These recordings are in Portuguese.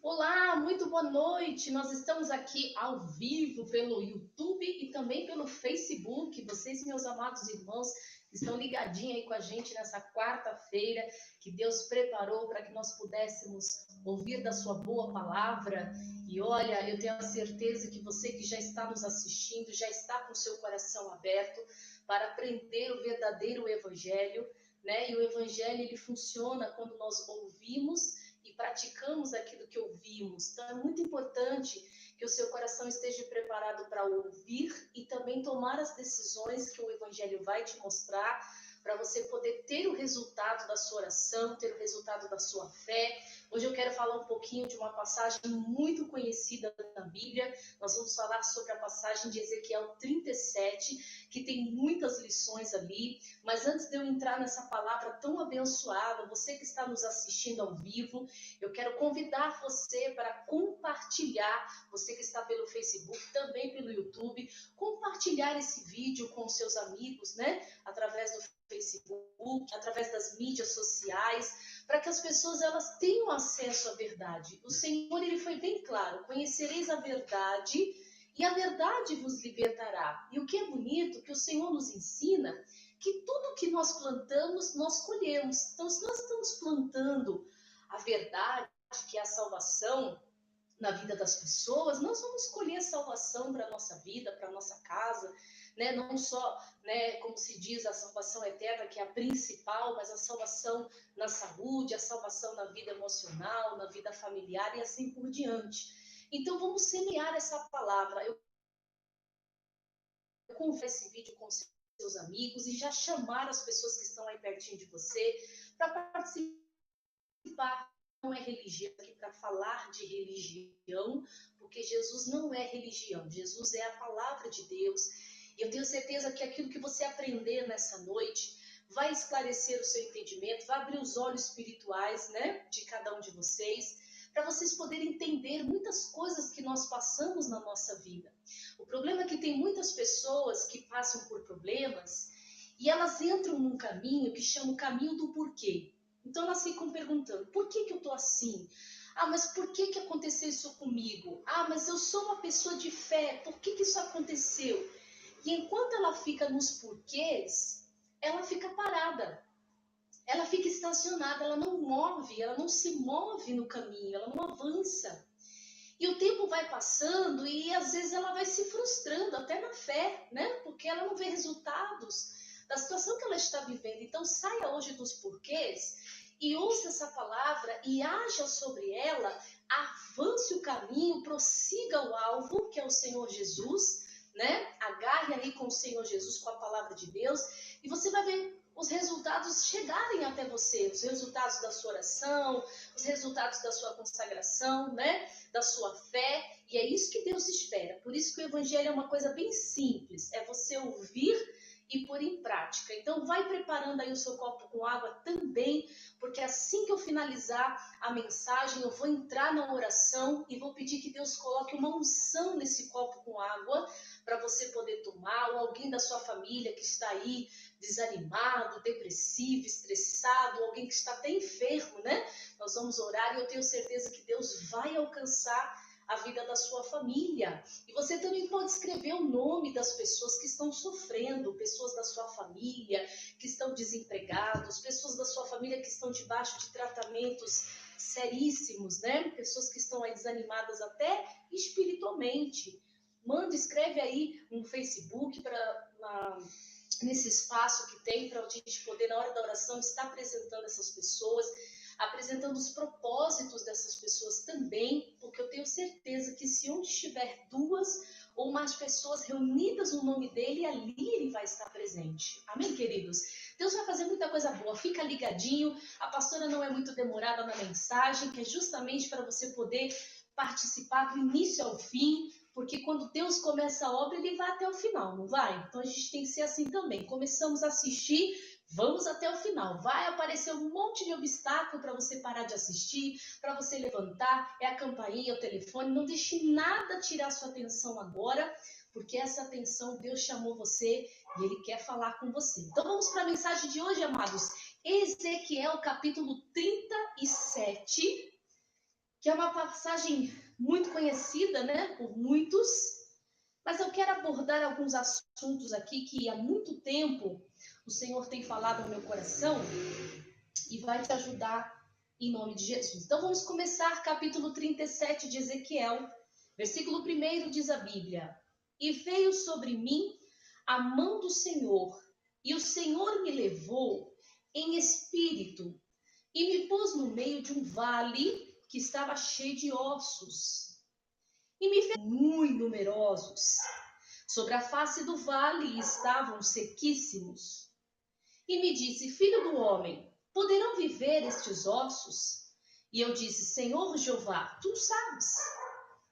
Olá, muito boa noite. Nós estamos aqui ao vivo pelo YouTube e também pelo Facebook. Vocês, meus amados irmãos, que estão ligadinhos aí com a gente nessa quarta-feira que Deus preparou para que nós pudéssemos ouvir da sua boa palavra. E olha, eu tenho a certeza que você que já está nos assistindo, já está com o seu coração aberto para aprender o verdadeiro evangelho, né? E o evangelho ele funciona quando nós ouvimos e praticamos aquilo que ouvimos. Então é muito importante que o seu coração esteja preparado para ouvir e também tomar as decisões que o Evangelho vai te mostrar, para você poder ter o resultado da sua oração, ter o resultado da sua fé. Hoje eu quero falar um pouquinho de uma passagem muito conhecida na Bíblia. Nós vamos falar sobre a passagem de Ezequiel 37, que tem muitas lições ali. Mas antes de eu entrar nessa palavra tão abençoada, você que está nos assistindo ao vivo, eu quero convidar você para compartilhar, você que está pelo Facebook, também pelo YouTube, compartilhar esse vídeo com seus amigos, né? Através do Facebook, através das mídias sociais, para que as pessoas elas tenham acesso à verdade. O Senhor ele foi bem claro: conhecereis a verdade e a verdade vos libertará. E o que é bonito que o Senhor nos ensina que tudo que nós plantamos, nós colhemos. Então, se nós estamos plantando a verdade, que é a salvação na vida das pessoas, nós vamos colher salvação para a nossa vida, para a nossa casa, né? Não só, né, como se diz, a salvação eterna, que é a principal, mas a salvação na saúde, a salvação na vida emocional, na vida familiar e assim por diante. Então, vamos semear essa palavra. Eu converso esse vídeo com seus amigos e já chamar as pessoas que estão aí pertinho de você para participar. Não é religião aqui para falar de religião, porque Jesus não é religião, Jesus é a palavra de Deus. E eu tenho certeza que aquilo que você aprender nessa noite vai esclarecer o seu entendimento, vai abrir os olhos espirituais, né, de cada um de vocês, para vocês poderem entender muitas coisas que nós passamos na nossa vida. O problema é que tem muitas pessoas que passam por problemas e elas entram num caminho que chama o caminho do porquê. Então elas ficam perguntando: por que eu tô assim? Ah, mas por que aconteceu isso comigo? Ah, mas eu sou uma pessoa de fé, por que isso aconteceu? E enquanto ela fica nos porquês, ela fica parada, ela fica estacionada, ela não move, ela não se move no caminho, ela não avança. E o tempo vai passando e às vezes ela vai se frustrando até na fé, né? Porque ela não vê resultados da situação que ela está vivendo. Então saia hoje dos porquês e ouça essa palavra e haja sobre ela, avance o caminho, prossiga o alvo, que é o Senhor Jesus, né? Agarre ali com o Senhor Jesus, com a palavra de Deus, e você vai ver os resultados chegarem até você, os resultados da sua oração, os resultados da sua consagração, né? Da sua fé, e é isso que Deus espera. Por isso que o evangelho é uma coisa bem simples, é você ouvir e pôr em prática. Então vai preparando aí o seu copo com água também, porque assim que eu finalizar a mensagem, eu vou entrar na oração e vou pedir que Deus coloque uma unção nesse copo com água, para você poder tomar, ou alguém da sua família que está aí desanimado, depressivo, estressado, alguém que está até enfermo, né? Nós vamos orar e eu tenho certeza que Deus vai alcançar a vida da sua família. E você também pode escrever o nome das pessoas que estão sofrendo, pessoas da sua família que estão desempregados, pessoas da sua família que estão debaixo de tratamentos seríssimos, né? Pessoas que estão aí desanimadas até espiritualmente. Manda, escreve aí no Facebook nesse espaço que tem para a gente poder, na hora da oração, estar apresentando essas pessoas, apresentando os propósitos dessas pessoas também, porque eu tenho certeza que se onde estiver duas ou mais pessoas reunidas no nome dele, ali ele vai estar presente. Amém, queridos? Deus vai fazer muita coisa boa, fica ligadinho. A pastora não é muito demorada na mensagem, que é justamente para você poder participar do início ao fim, porque quando Deus começa a obra, ele vai até o final, não vai? Então a gente tem que ser assim também. Começamos a assistir, vamos até o final. Vai aparecer um monte de obstáculo para você parar de assistir, para você levantar, é a campainha, é o telefone. Não deixe nada tirar sua atenção agora, porque essa atenção Deus chamou você e Ele quer falar com você. Então vamos para a mensagem de hoje, amados. Ezequiel capítulo 37, que é uma passagem muito conhecida, né, por muitos, mas eu quero abordar alguns assuntos aqui que há muito tempo o Senhor tem falado ao meu coração e vai te ajudar em nome de Jesus. Então vamos começar capítulo 37 de Ezequiel, versículo 1 diz a Bíblia: E veio sobre mim a mão do Senhor, e o Senhor me levou em espírito e me pôs no meio de um vale que estava cheio de ossos, e me fez muito numerosos. Sobre a face do vale estavam sequíssimos. E me disse: Filho do homem, poderão viver estes ossos? E eu disse: Senhor Jeová, tu sabes.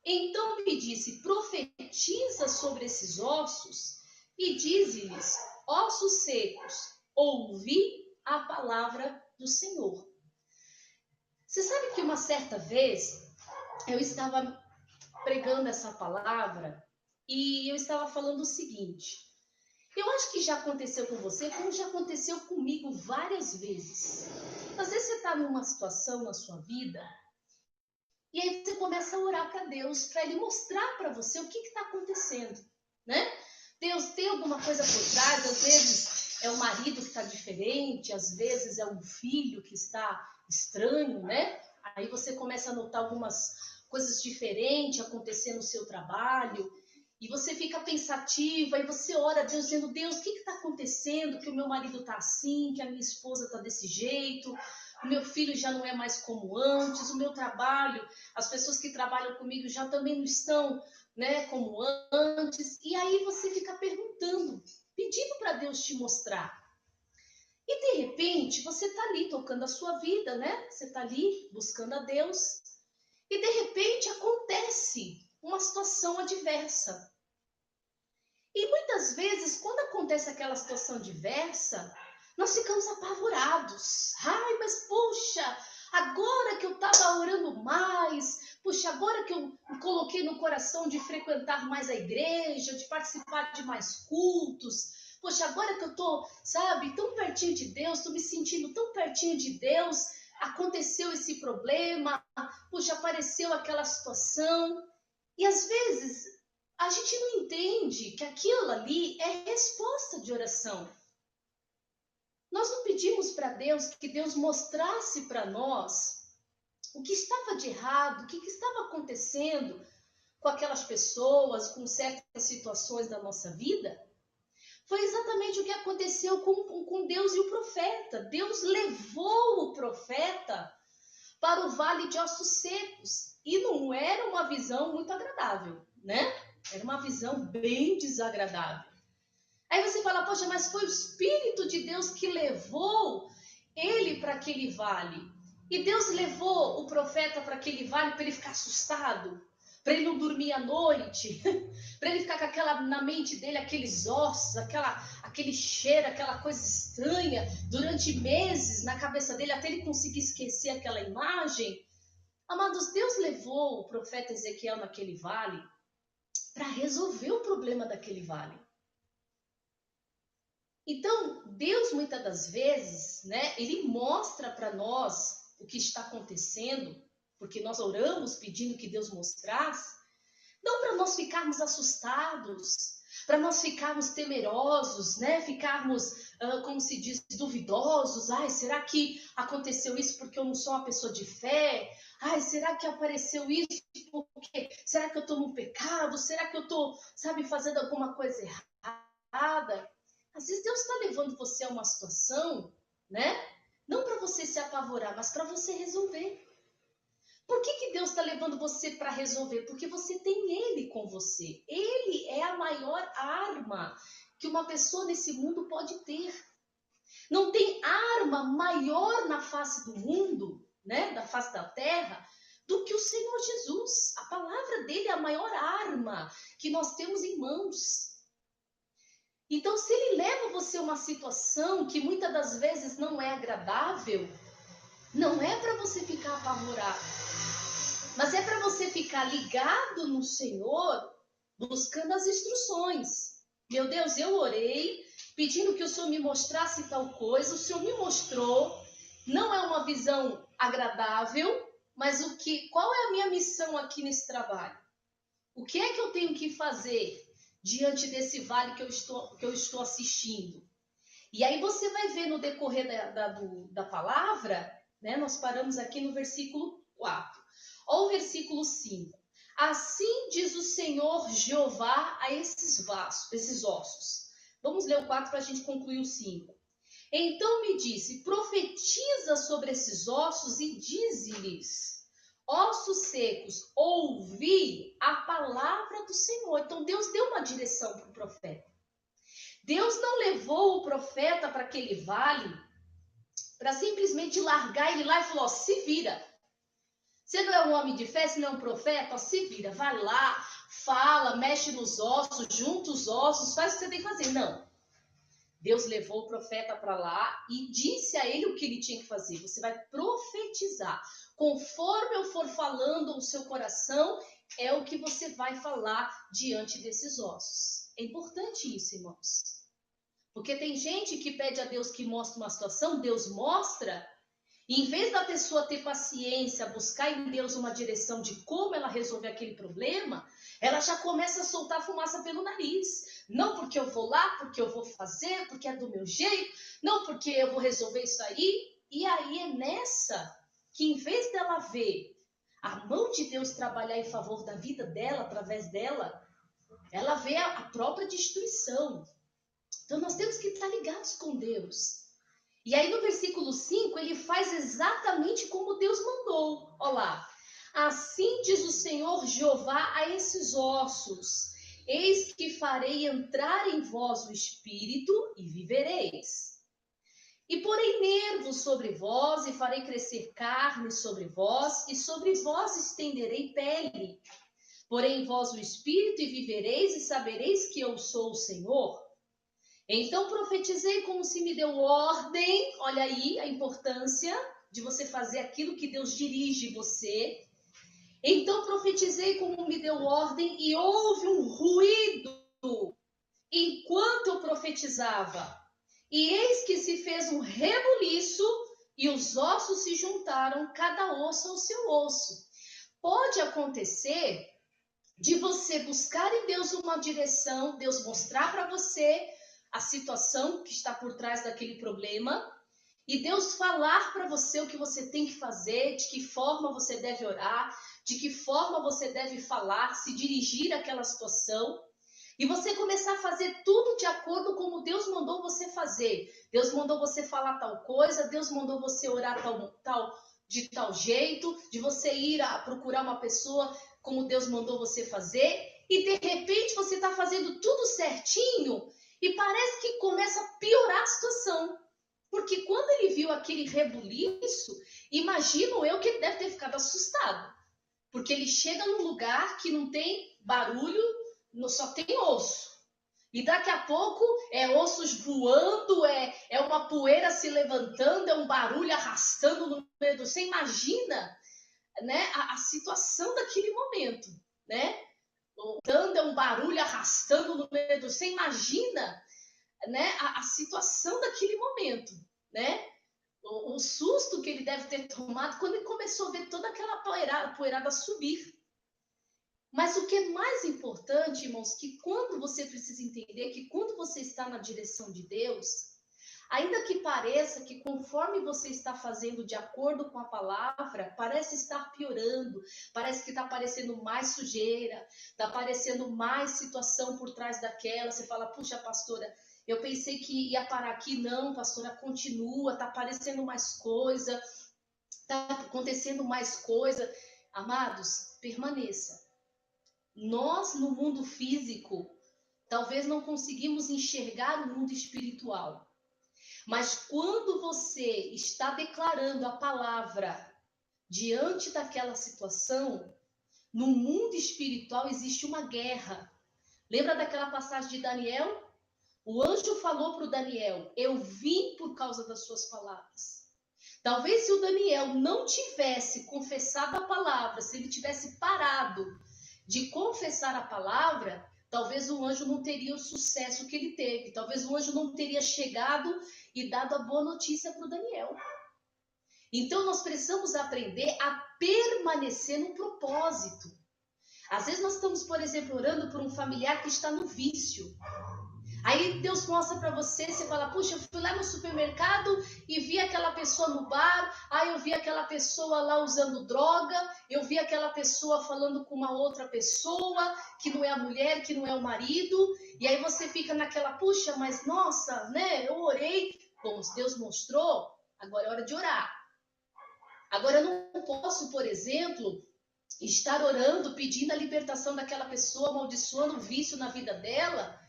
Então me disse: Profetiza sobre esses ossos e dize-lhes: Ossos secos, ouvi a palavra do Senhor. Você sabe que uma certa vez eu estava pregando essa palavra e eu estava falando o seguinte: eu acho que já aconteceu com você, como já aconteceu comigo várias vezes. Às vezes você está numa situação na sua vida e aí você começa a orar para Deus, para Ele mostrar para você o que está acontecendo, né? Deus tem alguma coisa por trás, às vezes é o marido que está diferente, às vezes é um filho que está estranho, né? Aí você começa a notar algumas coisas diferentes acontecendo no seu trabalho, e você fica pensativa, e você ora a Deus, dizendo: Deus, o que está acontecendo? Que o meu marido está assim, que a minha esposa está desse jeito, o meu filho já não é mais como antes, o meu trabalho, as pessoas que trabalham comigo já também não estão, né, como antes. E aí você fica perguntando, pedindo para Deus te mostrar. E de repente você está ali tocando a sua vida, né? Você está ali buscando a Deus. E de repente acontece uma situação adversa. E muitas vezes, quando acontece aquela situação adversa, nós ficamos apavorados. Ai, mas puxa, agora que eu estava orando mais, puxa, agora que eu me coloquei no coração de frequentar mais a igreja, de participar de mais cultos, poxa, agora que eu estou, sabe, tão pertinho de Deus, estou me sentindo tão pertinho de Deus, aconteceu esse problema, puxa, apareceu aquela situação. E às vezes a gente não entende que aquilo ali é resposta de oração. Nós não pedimos para Deus que Deus mostrasse para nós o que estava de errado, o que estava acontecendo com aquelas pessoas, com certas situações da nossa vida. Foi exatamente o que aconteceu com Deus e o profeta. Deus levou o profeta para o vale de ossos secos. E não era uma visão muito agradável, né? Era uma visão bem desagradável. Aí você fala: poxa, mas foi o Espírito de Deus que levou ele para aquele vale. E Deus levou o profeta para aquele vale para ele ficar assustado, para ele não dormir à noite, para ele ficar com aquela na mente dele, aqueles ossos, aquele cheiro, aquela coisa estranha, durante meses na cabeça dele, até ele conseguir esquecer aquela imagem. Amados, Deus levou o profeta Ezequiel naquele vale para resolver o problema daquele vale. Então, Deus muitas das vezes, né, ele mostra para nós o que está acontecendo, porque nós oramos pedindo que Deus mostrasse, não para nós ficarmos assustados, para nós ficarmos temerosos, né, ficarmos, como se diz, duvidosos. Ai, será que aconteceu isso porque eu não sou uma pessoa de fé? Ai, será que apareceu isso porque... Será que eu estou no pecado? Será que eu estou, sabe, fazendo alguma coisa errada? Às vezes Deus está levando você a uma situação, né? Não para você se apavorar, mas para você resolver. Por que Deus está levando você para resolver? Porque você tem Ele com você. Ele é a maior arma que uma pessoa nesse mundo pode ter. Não tem arma maior na face do mundo, né? Da face da terra, do que o Senhor Jesus. A palavra dele é a maior arma que nós temos em mãos. Então, se ele leva você a uma situação que muitas das vezes não é agradável, não é para você ficar apavorado, mas é para você ficar ligado no Senhor, buscando as instruções. Meu Deus, eu orei, pedindo que o Senhor me mostrasse tal coisa, o Senhor me mostrou, não é uma visão agradável, mas qual é a minha missão aqui nesse trabalho? O que é que eu tenho que fazer diante desse vale que eu estou assistindo? E aí você vai ver no decorrer da palavra, né? Nós paramos aqui no versículo 4. Olha o versículo 5. Assim diz o Senhor Jeová a esses ossos. Vamos ler o 4 para a gente concluir o 5. Então me disse, profetiza sobre esses ossos e dize-lhes, ossos secos, ouvi a palavra do Senhor. Então Deus deu uma direção para o profeta. Deus não levou o profeta para aquele vale para simplesmente largar ele lá e falar, ó, se vira. Você não é um homem de fé, você não é um profeta, ó, se vira, vai lá, fala, mexe nos ossos, junta os ossos, faz o que você tem que fazer. Não. Deus levou o profeta para lá e disse a ele o que ele tinha que fazer. Você vai profetizar. Conforme eu for falando o seu coração, é o que você vai falar diante desses ossos. É importante isso, irmãos. Porque tem gente que pede a Deus que mostre uma situação, Deus mostra, e em vez da pessoa ter paciência, buscar em Deus uma direção de como ela resolver aquele problema, ela já começa a soltar fumaça pelo nariz. Não porque eu vou lá, porque eu vou fazer, porque é do meu jeito, não porque eu vou resolver isso aí. E aí é nessa que, em vez dela ver a mão de Deus trabalhar em favor da vida dela, através dela, ela vê a própria destruição. Então nós temos que estar ligados com Deus. E aí no versículo 5, ele faz exatamente como Deus mandou. Olha lá. Assim diz o Senhor Jeová a esses ossos, eis que farei entrar em vós o espírito e vivereis. E porei nervos sobre vós e farei crescer carne sobre vós e sobre vós estenderei pele. Porém em vós o espírito e vivereis e sabereis que eu sou o Senhor. Então profetizei como se me deu ordem. Olha aí a importância de você fazer aquilo que Deus dirige você. Então profetizei como me deu ordem e houve um ruído enquanto eu profetizava. E eis que se fez um rebuliço e os ossos se juntaram, cada osso ao seu osso. Pode acontecer de você buscar em Deus uma direção, Deus mostrar para você a situação que está por trás daquele problema, e Deus falar para você o que você tem que fazer, de que forma você deve orar, de que forma você deve falar, se dirigir àquela situação, e você começar a fazer tudo de acordo com como Deus mandou você fazer. Deus mandou você falar tal coisa, Deus mandou você orar de tal jeito, de você ir a procurar uma pessoa como Deus mandou você fazer, e de repente você está fazendo tudo certinho, e parece que começa a piorar a situação. Porque quando ele viu aquele rebuliço, imagino eu que ele deve ter ficado assustado. Porque ele chega num lugar que não tem barulho, só tem osso. E daqui a pouco é ossos voando, é uma poeira se levantando, é um barulho arrastando no meio do... Você imagina, né, a situação daquele momento, né? É um barulho arrastando no meio do... Você imagina, né, a situação daquele momento, né? O susto que ele deve ter tomado quando ele começou a ver toda aquela poeirada subir. Mas o que é mais importante, irmãos, que quando você precisa entender que quando você está na direção de Deus, ainda que pareça que conforme você está fazendo de acordo com a palavra, parece estar piorando, parece que está aparecendo mais sujeira, está aparecendo mais situação por trás daquela, você fala, puxa, pastora, eu pensei que ia parar aqui, não, pastora, continua, está aparecendo mais coisa, está acontecendo mais coisa. Amados, permaneça. Nós, no mundo físico, talvez não conseguimos enxergar o mundo espiritual. Mas quando você está declarando a palavra diante daquela situação, no mundo espiritual existe uma guerra. Lembra daquela passagem de Daniel? O anjo falou para o Daniel, eu vim por causa das suas palavras. Talvez se o Daniel não tivesse confessado a palavra, se ele tivesse parado de confessar a palavra, talvez o anjo não teria o sucesso que ele teve. Talvez o anjo não teria chegado e dado a boa notícia para o Daniel. Então, nós precisamos aprender a permanecer no propósito. Às vezes nós estamos, por exemplo, orando por um familiar que está no vício. Aí Deus mostra para você, você fala, puxa, eu fui lá no supermercado e vi aquela pessoa no bar, eu vi aquela pessoa lá usando droga, eu vi aquela pessoa falando com uma outra pessoa, que não é a mulher, que não é o marido, e aí você fica naquela, puxa, mas nossa, né, eu orei. Bom, Deus mostrou, agora é hora de orar. Agora eu não posso, por exemplo, estar orando, pedindo a libertação daquela pessoa, amaldiçoando o vício na vida dela,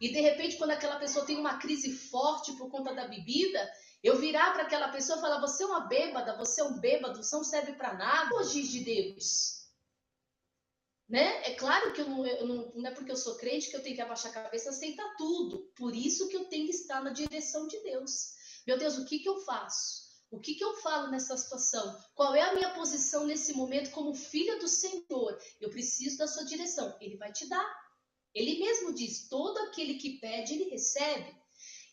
e de repente, quando aquela pessoa tem uma crise forte por conta da bebida, eu virar para aquela pessoa e falar, você é uma bêbada, você é um bêbado, você não serve para nada. O giz de Deus. Né? É claro que não é porque eu sou crente que eu tenho que abaixar a cabeça e aceitar tudo. Por isso que eu tenho que estar na direção de Deus. Meu Deus, o que eu faço? O que eu falo nessa situação? Qual é a minha posição nesse momento como filha do Senhor? Eu preciso da sua direção. Ele vai te dar. Ele mesmo diz, todo aquele que pede, ele recebe.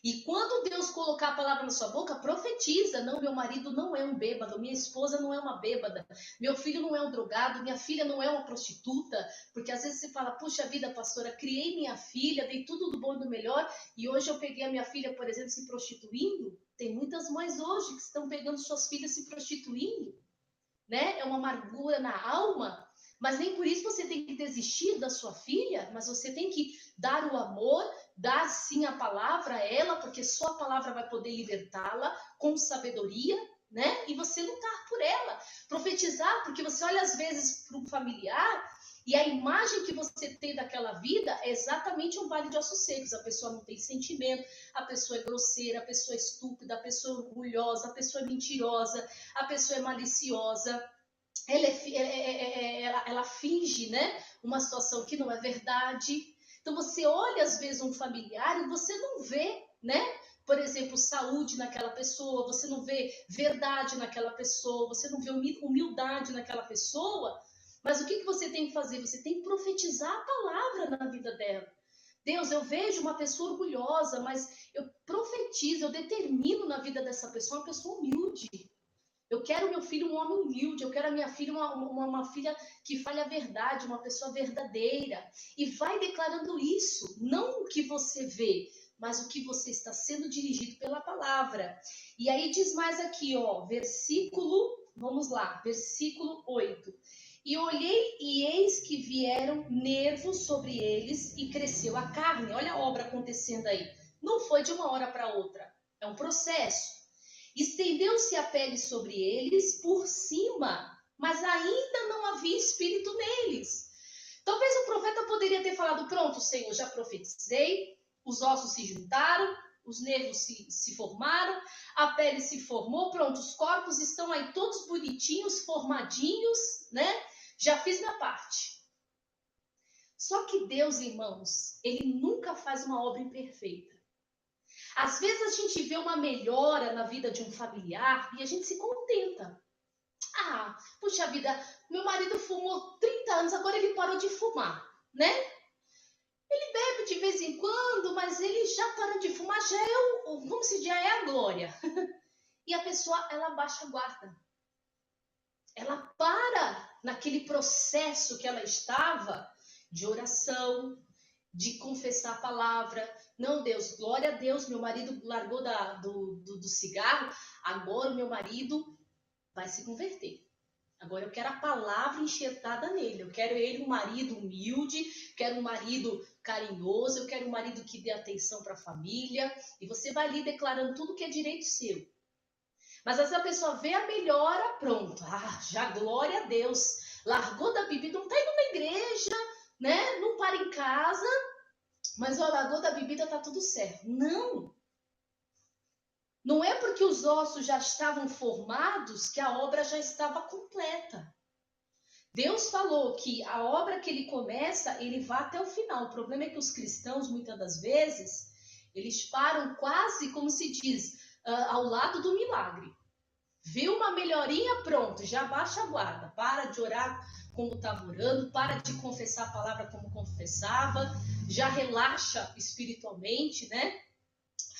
E quando Deus colocar a palavra na sua boca, profetiza. Não, meu marido não é um bêbado, minha esposa não é uma bêbada, meu filho não é um drogado, minha filha não é uma prostituta. Porque às vezes você fala, puxa vida, pastora, criei minha filha, dei tudo do bom e do melhor, e hoje eu peguei a minha filha, por exemplo, se prostituindo. Tem muitas mães hoje que estão pegando suas filhas se prostituindo. Né? É uma amargura na alma. Mas nem por isso você tem que desistir da sua filha, mas você tem que dar o amor, dar sim a palavra a ela, porque só a palavra vai poder libertá-la com sabedoria, né? E você lutar por ela, profetizar, porque você olha às vezes para um familiar e a imagem que você tem daquela vida é exatamente um vale de ossos secos. A pessoa não tem sentimento, a pessoa é grosseira, a pessoa é estúpida, a pessoa é orgulhosa, a pessoa é mentirosa, a pessoa é maliciosa. Ela finge, né, uma situação que não é verdade. Então você olha às vezes um familiar e você não vê, né, por exemplo, saúde naquela pessoa, você não vê verdade naquela pessoa, você não vê humildade naquela pessoa. Mas o que você tem que fazer? Você tem que profetizar a palavra na vida dela. Deus, eu vejo uma pessoa orgulhosa, mas eu profetizo, eu determino na vida dessa pessoa uma pessoa humilde. Eu quero meu filho um homem humilde, eu quero a minha filha uma filha que fale a verdade, uma pessoa verdadeira. E vai declarando isso, não o que você vê, mas o que você está sendo dirigido pela palavra. E aí diz mais aqui, ó, vamos lá, versículo 8. E olhei e eis que vieram nervos sobre eles e cresceu a carne. Olha a obra acontecendo aí. Não foi de uma hora para outra, é um processo. Estendeu-se a pele sobre eles por cima, mas ainda não havia espírito neles. Talvez o profeta poderia ter falado, pronto, Senhor, já profetizei, os ossos se juntaram, os nervos se formaram, a pele se formou, pronto, os corpos estão aí todos bonitinhos, formadinhos, né? Já fiz minha parte. Só que Deus, irmãos, ele nunca faz uma obra imperfeita. Às vezes a gente vê uma melhora na vida de um familiar e a gente se contenta. Puxa vida, meu marido fumou 30 anos, agora ele parou de fumar, né? Ele bebe de vez em quando, mas ele já parou de fumar, já é a glória. E a pessoa, ela baixa a guarda. Ela para naquele processo que ela estava de oração, de confessar a palavra. Não, Deus, glória a Deus, meu marido largou do cigarro, agora o meu marido vai se converter. Agora eu quero a palavra enxertada nele, eu quero ele um marido humilde, quero um marido carinhoso, eu quero um marido que dê atenção para a família, e você vai ali declarando tudo que é direito seu. Mas às vezes a pessoa vê a melhora, pronto, já glória a Deus, largou da bebida, não está indo na igreja, né? Não para em casa, mas o largou da bebida, tá tudo certo. Não! Não é porque os ossos já estavam formados que a obra já estava completa. Deus falou que a obra que ele começa, ele vai até o final. O problema é que os cristãos, muitas das vezes, eles param quase, como se diz, ao lado do milagre. Viu uma melhorinha, pronto, já baixa a guarda. Para de orar como estava orando, para de confessar a palavra como confessava, já relaxa espiritualmente, né?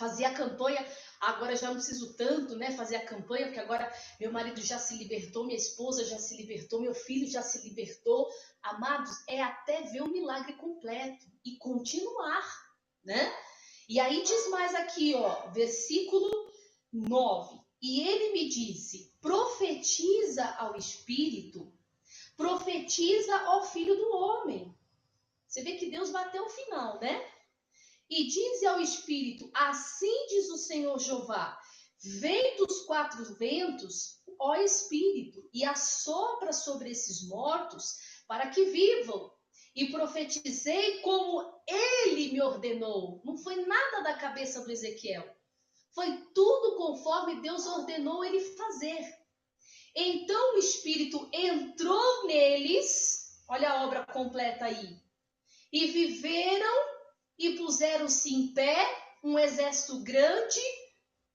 fazia a campanha, agora já não preciso tanto, né, fazer a campanha, porque agora meu marido já se libertou, minha esposa já se libertou, meu filho já se libertou. Amados, é até ver o milagre completo e continuar, né? E aí diz mais aqui, ó, versículo 9. E ele me disse: profetiza ao Espírito, profetiza ao Filho do Homem. Você vê que Deus vai até o final, né? E diz ao Espírito: assim diz o Senhor Jeová, vem dos quatro ventos, ó Espírito, e assopra sobre esses mortos, para que vivam. E profetizei como ele me ordenou. Não foi nada da cabeça do Ezequiel. Foi tudo conforme Deus ordenou ele fazer. Então o Espírito entrou neles, olha a obra completa aí, e viveram e puseram-se em pé um exército grande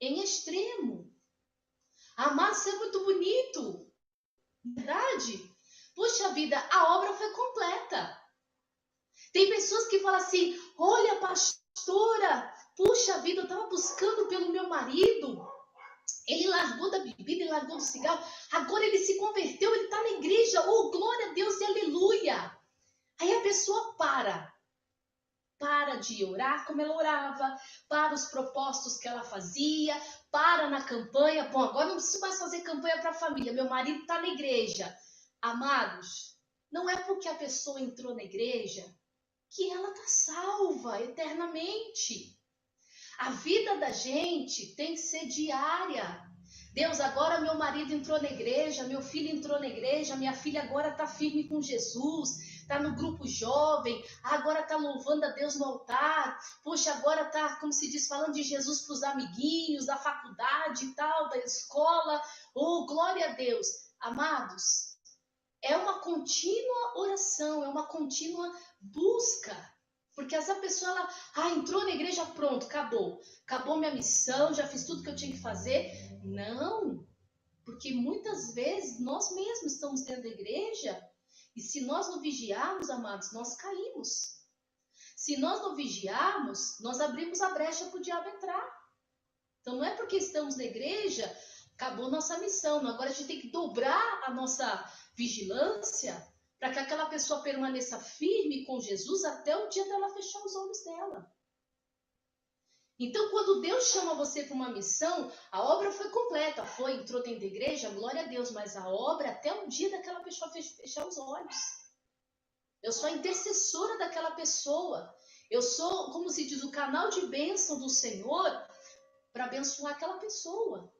em extremo. Amados, isso é muito bonito, verdade? Puxa vida, a obra foi completa. Tem pessoas que falam assim: olha, pastora, puxa vida, eu estava buscando pelo meu marido, ele largou da bebida, ele largou do cigarro, agora ele se converteu, ele está na igreja, oh, glória a Deus e aleluia. Aí a pessoa para de orar como ela orava, para os propósitos que ela fazia, para na campanha. Bom, agora não preciso mais fazer campanha para a família, meu marido está na igreja. Amados, não é porque a pessoa entrou na igreja que ela está salva eternamente. A vida da gente tem que ser diária. Deus, agora meu marido entrou na igreja, meu filho entrou na igreja, minha filha agora está firme com Jesus, está no grupo jovem, agora está louvando a Deus no altar, poxa, agora está, como se diz, falando de Jesus para os amiguinhos, da faculdade e tal, da escola. Oh, glória a Deus. Amados, é uma contínua oração, é uma contínua busca. Porque essa pessoa, ela entrou na igreja, pronto, acabou minha missão, já fiz tudo que eu tinha que fazer. Não, porque muitas vezes nós mesmos estamos dentro da igreja e se nós não vigiarmos, amados, nós caímos. Se nós não vigiarmos, nós abrimos a brecha para o diabo entrar. Então não é porque estamos na igreja, acabou nossa missão. Não. Agora a gente tem que dobrar a nossa vigilância para que aquela pessoa permaneça firme com Jesus até o dia dela fechar os olhos dela. Então, quando Deus chama você para uma missão, a obra foi completa. Entrou dentro da igreja, glória a Deus, mas a obra até o dia daquela pessoa fechar os olhos. Eu sou a intercessora daquela pessoa. Eu sou, como se diz, o canal de bênção do Senhor para abençoar aquela pessoa.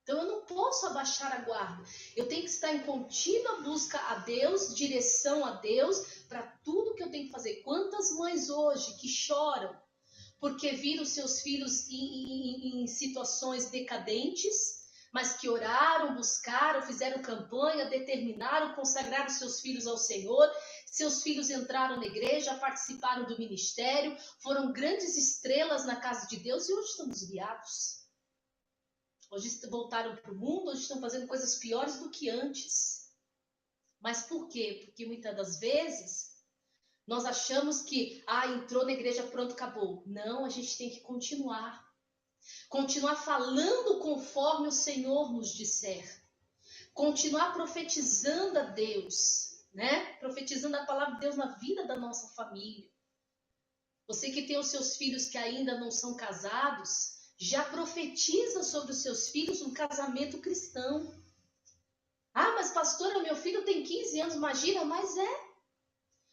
Então eu não posso abaixar a guarda. Eu tenho que estar em contínua busca a Deus, direção a Deus, para tudo que eu tenho que fazer. Quantas mães hoje que choram porque viram seus filhos em situações decadentes, mas que oraram, buscaram, fizeram campanha, determinaram, consagraram seus filhos ao Senhor. Seus filhos entraram na igreja, participaram do ministério, foram grandes estrelas na casa de Deus e hoje estão desviados. Hoje voltaram para o mundo, hoje estão fazendo coisas piores do que antes. Mas por quê? Porque muitas das vezes nós achamos que, entrou na igreja, pronto, acabou. Não, a gente tem que continuar. Continuar falando conforme o Senhor nos disser. Continuar profetizando a Deus, né? Profetizando a palavra de Deus na vida da nossa família. Você que tem os seus filhos que ainda não são casados, já profetiza sobre os seus filhos um casamento cristão. Mas pastora, meu filho tem 15 anos, imagina, mas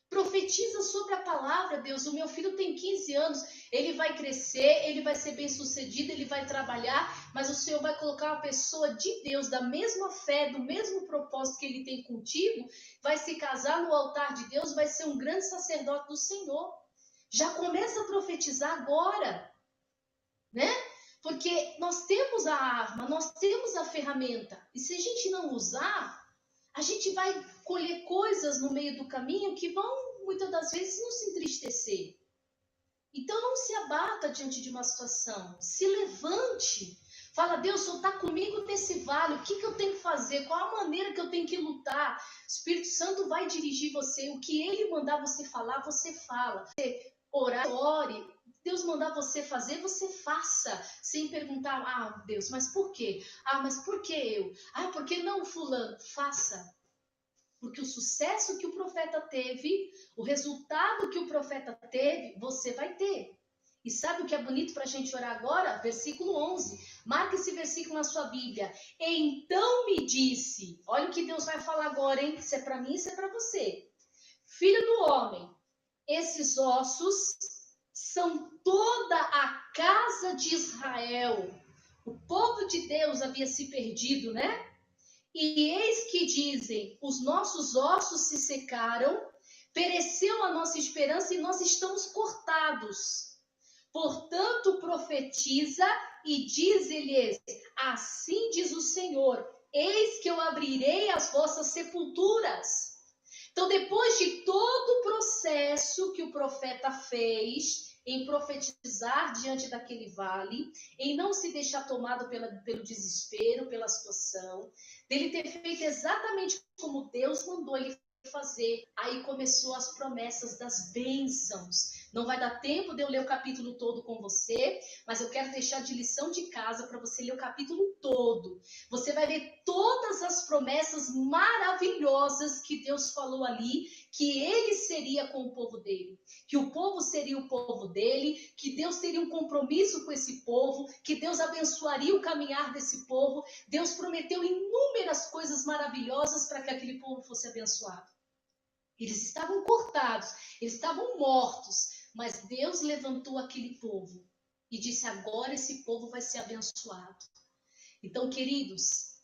profetiza sobre a palavra, Deus, o meu filho tem 15 anos, ele vai crescer, ele vai ser bem sucedido, ele vai trabalhar, mas o Senhor vai colocar uma pessoa de Deus, da mesma fé, do mesmo propósito que ele tem contigo, vai se casar no altar de Deus, vai ser um grande sacerdote do Senhor. Já começa a profetizar agora, né? Porque nós temos a arma, nós temos a ferramenta. E se a gente não usar, a gente vai colher coisas no meio do caminho que vão, muitas das vezes, nos entristecer. Então, não se abata diante de uma situação. Se levante. Fala, Deus, o Senhor está comigo nesse vale. O que eu tenho que fazer? Qual a maneira que eu tenho que lutar? O Espírito Santo vai dirigir você. O que Ele mandar você falar, você fala. Você orar, ore. Deus mandar você fazer, você faça, sem perguntar, ah, Deus, mas por quê? Ah, mas por que eu? Ah, por que não fulano? Faça. Porque o sucesso que o profeta teve, o resultado que o profeta teve, você vai ter. E sabe o que é bonito para a gente orar agora? Versículo 11. Marque esse versículo na sua Bíblia. Então me disse, olha o que Deus vai falar agora, hein? Isso é para mim, isso é para você. Filho do homem, esses ossos são toda a casa de Israel. O povo de Deus havia se perdido, né? E eis que dizem, os nossos ossos se secaram, pereceu a nossa esperança e nós estamos cortados. Portanto, profetiza e diz-lhes, assim diz o Senhor, eis que eu abrirei as vossas sepulturas. Então, depois de todo o processo que o profeta fez em profetizar diante daquele vale, em não se deixar tomado pelo desespero, pela situação, dele ter feito exatamente como Deus mandou ele fazer, aí começou as promessas das bênçãos. Não vai dar tempo de eu ler o capítulo todo com você, mas eu quero deixar de lição de casa para você ler o capítulo todo. Você vai ver todas as promessas maravilhosas que Deus falou ali, que ele seria com o povo dele, que o povo seria o povo dele, que Deus teria um compromisso com esse povo, que Deus abençoaria o caminhar desse povo. Deus prometeu inúmeras coisas maravilhosas para que aquele povo fosse abençoado. Eles estavam cortados, eles estavam mortos, mas Deus levantou aquele povo e disse, agora esse povo vai ser abençoado. Então, queridos,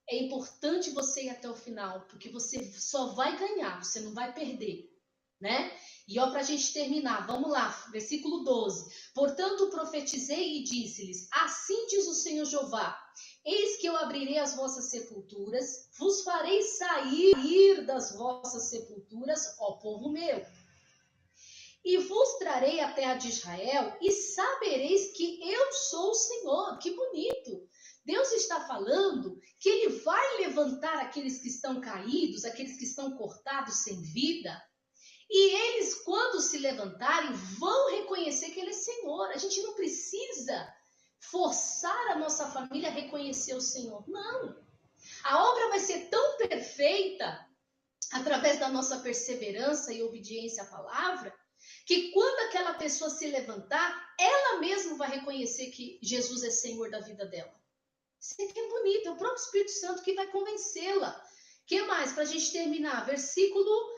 é importante você ir até o final, porque você só vai ganhar, você não vai perder, né? E ó, para a gente terminar, vamos lá, versículo 12. Portanto, profetizei e disse-lhes, assim diz o Senhor Jeová, eis que eu abrirei as vossas sepulturas, vos farei sair das vossas sepulturas, ó povo meu. E vos trarei a terra de Israel, e sabereis que eu sou o Senhor. Que bonito! Deus está falando que ele vai levantar aqueles que estão caídos, aqueles que estão cortados sem vida, e eles, quando se levantarem, vão reconhecer que ele é Senhor. A gente não precisa forçar a nossa família a reconhecer o Senhor. Não. A obra vai ser tão perfeita, através da nossa perseverança e obediência à palavra, que quando aquela pessoa se levantar, ela mesma vai reconhecer que Jesus é Senhor da vida dela. Isso aqui é bonito, é o próprio Espírito Santo que vai convencê-la. O que mais? Para a gente terminar, versículo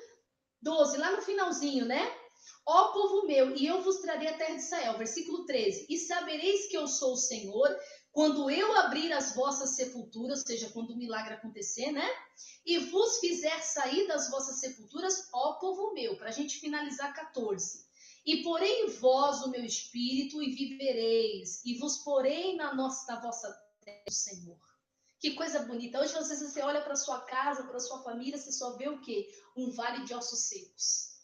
12, lá no finalzinho, né? Ó povo meu, e eu vos trarei a terra de Israel. Versículo 13. E sabereis que eu sou o Senhor, quando eu abrir as vossas sepulturas, ou seja, quando o milagre acontecer, né? E vos fizer sair das vossas sepulturas, ó povo meu. Para a gente finalizar 14. E porei em vós o meu espírito e vivereis, e vos porei na vossa terra, Senhor. Que coisa bonita. Hoje você olha para sua casa, para sua família, você só vê o quê? Um vale de ossos secos.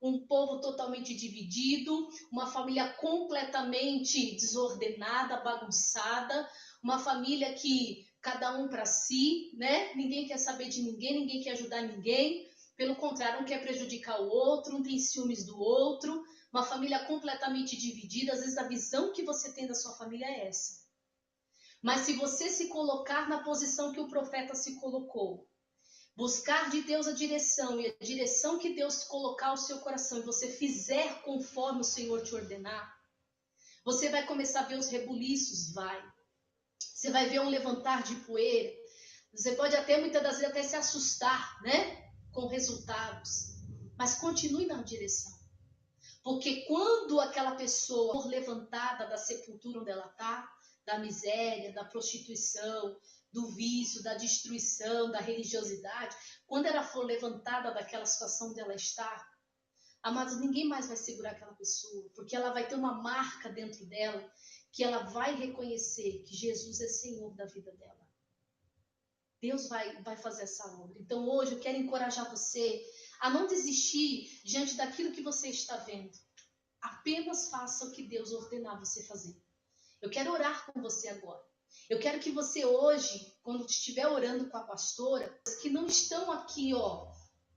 Um povo totalmente dividido, uma família completamente desordenada, bagunçada, uma família que cada um para si, né? Ninguém quer saber de ninguém, ninguém quer ajudar ninguém. Pelo contrário, um quer prejudicar o outro, um tem ciúmes do outro. Uma família completamente dividida. Às vezes a visão que você tem da sua família é essa. Mas se você se colocar na posição que o profeta se colocou, buscar de Deus a direção, e a direção que Deus colocar ao seu coração, e você fizer conforme o Senhor te ordenar, você vai começar a ver os rebuliços, Você vai ver um levantar de poeira. Você pode até, muitas das vezes, até se assustar, né? Com resultados. Mas continue na direção. Porque quando aquela pessoa for levantada da sepultura onde ela está, da miséria, da prostituição, do vício, da destruição, da religiosidade, quando ela for levantada daquela situação onde ela está, amados, ninguém mais vai segurar aquela pessoa, porque ela vai ter uma marca dentro dela, que ela vai reconhecer que Jesus é Senhor da vida dela. Deus vai fazer essa obra. Então hoje eu quero encorajar você a não desistir diante daquilo que você está vendo. Apenas faça o que Deus ordenar você fazer. Eu quero orar com você agora. Eu quero que você hoje, quando estiver orando com a pastora, que não estão aqui, ó,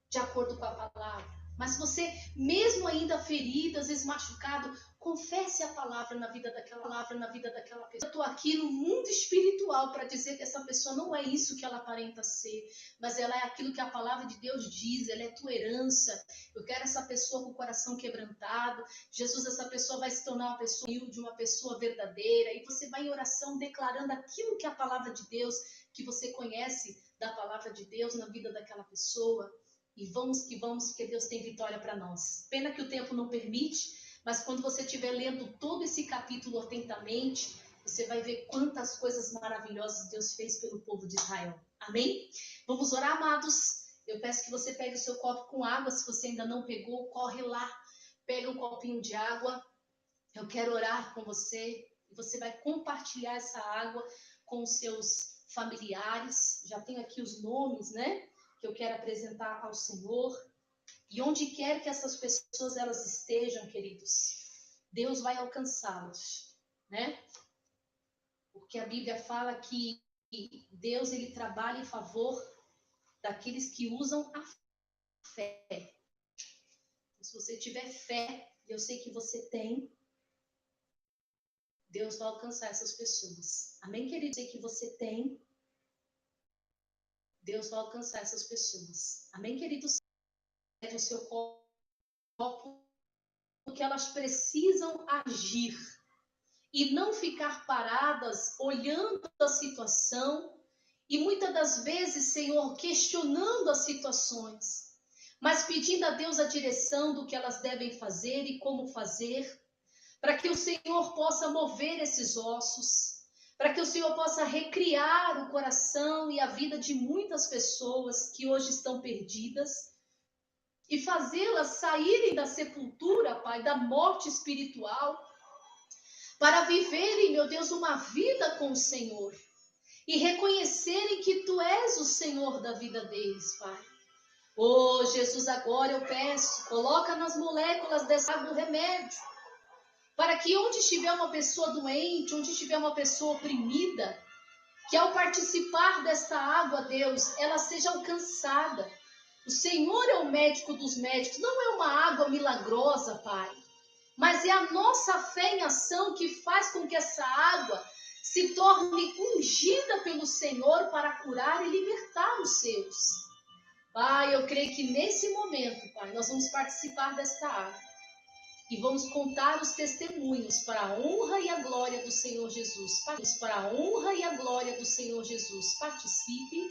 de acordo com a palavra, Mas você, mesmo ainda ferido, às vezes machucado, confesse a palavra na vida daquela pessoa. Eu estou aqui no mundo espiritual para dizer que essa pessoa não é isso que ela aparenta ser, mas ela é aquilo que a palavra de Deus diz, ela é tua herança. Eu quero essa pessoa com o coração quebrantado. Jesus, essa pessoa vai se tornar uma pessoa humilde, uma pessoa verdadeira. E você vai em oração declarando aquilo que a palavra de Deus, que você conhece da palavra de Deus na vida daquela pessoa. E vamos, que Deus tem vitória para nós. Pena que o tempo não permite, mas quando você estiver lendo todo esse capítulo atentamente, você vai ver quantas coisas maravilhosas Deus fez pelo povo de Israel. Amém? Vamos orar, amados. Eu peço que você pegue o seu copo com água. Se você ainda não pegou, corre lá. Pega um copinho de água. Eu quero orar com você. E você vai compartilhar essa água com os seus familiares. Já tenho aqui os nomes, né? Que eu quero apresentar ao Senhor. E onde quer que essas pessoas elas estejam, queridos, Deus vai alcançá-los, né? Porque a Bíblia fala que Deus ele trabalha em favor daqueles que usam a fé. Se você tiver fé, eu sei que você tem, Deus vai alcançar essas pessoas. Amém, querido? Eu sei que você tem, Deus vai alcançar essas pessoas. Amém, queridos? O seu copo, porque elas precisam agir e não ficar paradas olhando a situação e muitas das vezes, Senhor, questionando as situações, mas pedindo a Deus a direção do que elas devem fazer e como fazer, para que o Senhor possa mover esses ossos, para que o Senhor possa recriar o coração e a vida de muitas pessoas que hoje estão perdidas e fazê-las saírem da sepultura, Pai, da morte espiritual, para viverem, meu Deus, uma vida com o Senhor e reconhecerem que Tu és o Senhor da vida deles, Pai. Oh, Jesus, agora eu peço, coloca nas moléculas dessa água o remédio, para que onde estiver uma pessoa doente, onde estiver uma pessoa oprimida, que ao participar desta água, Deus, ela seja alcançada. O Senhor é o médico dos médicos, não é uma água milagrosa, Pai, mas é a nossa fé em ação que faz com que essa água se torne ungida pelo Senhor para curar e libertar os seus. Pai, eu creio que nesse momento, Pai, nós vamos participar desta água e vamos contar os testemunhos para a honra e a glória do Senhor Jesus. Para a honra e a glória do Senhor Jesus. Participe.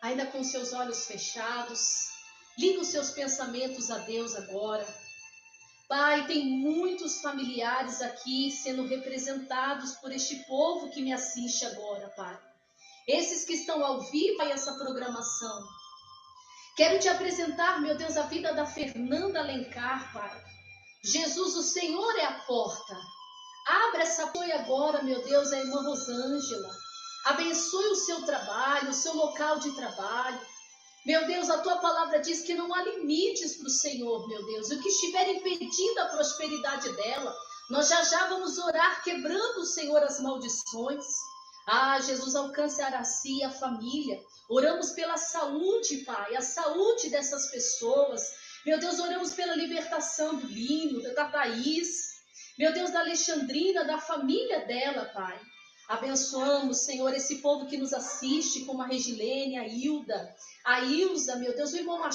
Ainda com seus olhos fechados, liga os seus pensamentos a Deus agora. Pai, tem muitos familiares aqui sendo representados por este povo que me assiste agora, Pai. Esses que estão ao vivo a essa programação. Quero te apresentar, meu Deus, a vida da Fernanda Alencar, Pai. Jesus, o Senhor é a porta. Abra essa porta agora, meu Deus, a irmã Rosângela. Abençoe o seu trabalho, o seu local de trabalho. Meu Deus, a tua palavra diz que não há limites para o Senhor, meu Deus. O que estiver impedindo a prosperidade dela, nós já vamos orar, quebrando, Senhor, as maldições. Ah, Jesus, alcance a Araci e a família. Oramos pela saúde, Pai, a saúde dessas pessoas. Meu Deus, oramos pela libertação do Lino, da Thaís. Meu Deus, da Alexandrina, da família dela, Pai. Abençoamos, Senhor, esse povo que nos assiste, como a Regilene, a Hilda, a Ilza, meu Deus, o irmão Machado.